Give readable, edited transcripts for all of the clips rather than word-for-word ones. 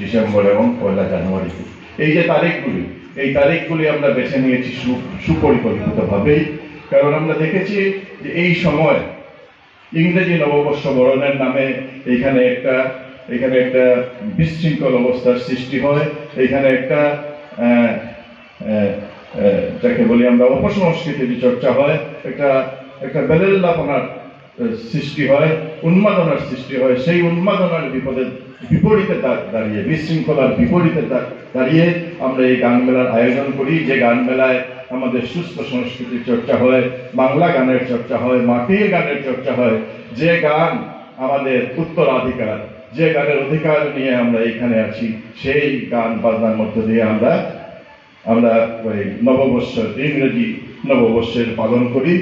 December এবং 1 জানুয়ারিতে। এই যে তারিখগুলি আমরা বেছে নিয়েছি সুপরিকল্পিতভাবেই, কারণ আমরা দেখেছি যে এই সময় ইংরেজি নববর্ষ বরণের নামে এখানে একটা বিশৃঙ্খল অবস্থার সৃষ্টি হয়, এখানে একটা যাকে বলি আমরা অপসংস্কৃতির চর্চা হয়, একটা বেলেল্লাপনার সৃষ্টি হয়, উন্মাদনার সৃষ্টি হয়। সেই উন্মাদনার বিপরীতে দাঁড়িয়ে, বিশৃঙ্খলার বিপরীতে দাঁড়িয়ে আমরা এই গান মেলার আয়োজন করি, যে গান মেলায় আমাদের সুস্থ সংস্কৃতির চর্চা হয়, বাংলা গানের চর্চা হয়, মাটির গানের চর্চা হয়, যে গান আমাদের উত্তরাধিকার, যে গানের অধিকার নিয়ে আমরা এখানে আছি, সেই গান বাজনার মধ্য দিয়ে আমরা ওই ইংরেজি নববর্ষের পালন করি।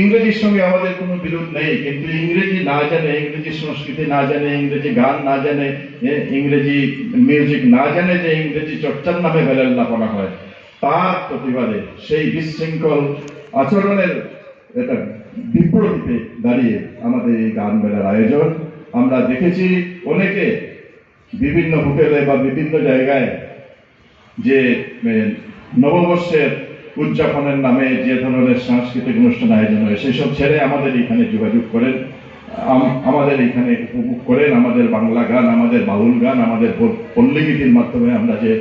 ইংরেজির সঙ্গে আমাদের কোনো বিরোধ নেই, কিন্তু ইংরেজি না জানে, ইংরেজি সংস্কৃতি না জানে, ইংরেজি গান না জানে, ইংরেজি মিউজিক না জানে যে ইংরেজি চর্চার নামে বেলেল্লাপনা হয়, তার প্রতিবাদে সেই বিশৃঙ্খল আচরণের একটা বিপরীতে দাঁড়িয়ে আমাদের এই গান মেলার আয়োজন। আমরা দেখেছি অনেকে বিভিন্ন হোটেলে বা বিভিন্ন জায়গায় যে নববর্ষের উদযাপনের নামে যে ধরনের সাংস্কৃতিক অনুষ্ঠান আয়োজন হয়, সেসব ছেড়ে আমাদের এখানে যোগাযোগ করেন, আমাদের এখানে উপভোগ করেন আমাদের বাংলা গান, আমাদের বাউল গান, আমাদের পল্লীগীতির মাধ্যমে আমরা যে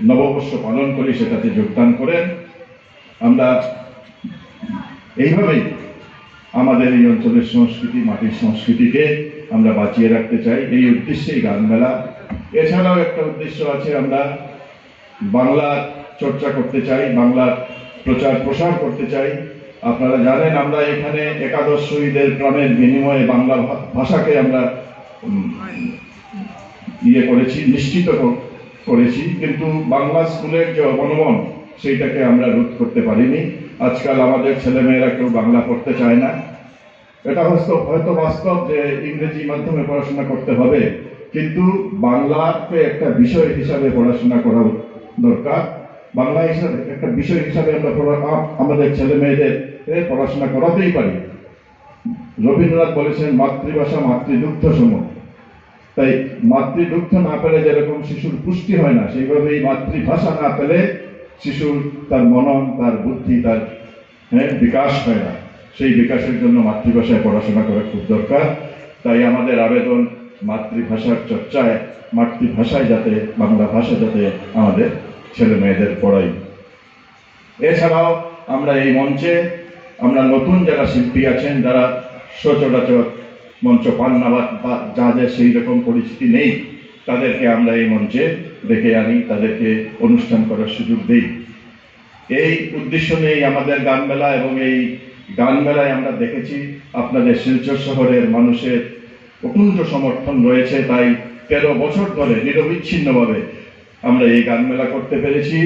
নববর্ষ পালন করি সেটাতে যোগদান করেন। আমরা এইভাবেই আমাদের এই অঞ্চলের সংস্কৃতি, মাটির সংস্কৃতিকে আমরা বাঁচিয়ে রাখতে চাই, এই উদ্দেশ্যেই গান মেলা। এছাড়াও একটা উদ্দেশ্য আছে, আমরা বাংলা চর্চা করতে চাই, বাংলার প্রচার প্রসার করতে চাই। আপনারা জানেন আমরা এখানে একাদশ শহীদের প্রাণের বিনিময়ে বাংলা ভাষাকে আমরা নিশ্চিত করেছি, কিন্তু বাংলা স্কুলের যে অবনমন সেইটাকে আমরা রোধ করতে পারিনি। আজকাল আমাদের ছেলেমেয়েরা কেউ বাংলা পড়তে চায় না। এটা হয়তো বাস্তব যে ইংরেজি মাধ্যমে পড়াশোনা করতে হবে, কিন্তু বাংলাকে একটা বিষয় হিসাবে পড়াশোনা করা দরকার। বাংলা হিসাবে একটা বিষয় হিসাবে আমরা আমাদের ছেলে মেয়েদের পড়াশোনা করাতেই পারি। রবীন্দ্রনাথ বলেছেন মাতৃভাষা মাতৃদুগ্ধ সম। তাই মাতৃদুগ্ধ না পেলে যেরকম শিশুর পুষ্টি হয় না, সেইভাবেই মাতৃভাষা না পেলে শিশুর তার মনন, তার বুদ্ধি, তার বিকাশ হয় না। সেই বিকাশের জন্য মাতৃভাষায় পড়াশোনা করা খুব দরকার। তাই আমাদের আবেদন, মাতৃভাষার চর্চায়, মাতৃভাষায় যাতে, বাংলা ভাষা যাতে আমাদের ছেলে মেয়েদের পড়াই। এছাড়াও আমরা এই মঞ্চে আমরা নতুন যারা শিল্পী আছেন, যারা সচরাচর মঞ্চ পান না বা যাদের সেই রকম পরিস্থিতি নেই, তাদেরকে আমরা এই মঞ্চে ডেকে আনি, তাদেরকে অনুষ্ঠান করার সুযোগ দিই। এই উদ্দেশ্য নিয়েই আমাদের গান মেলা, এবং এই গান মেলায় আমরা দেখেছি আপনাদের শিলচর শহরের মানুষের অকুণ্ঠ সমর্থন রয়েছে। তাই 13 বছর ধরে নিরবিচ্ছিন্নভাবে আমরা এই গান মেলা করতে পেরেছি।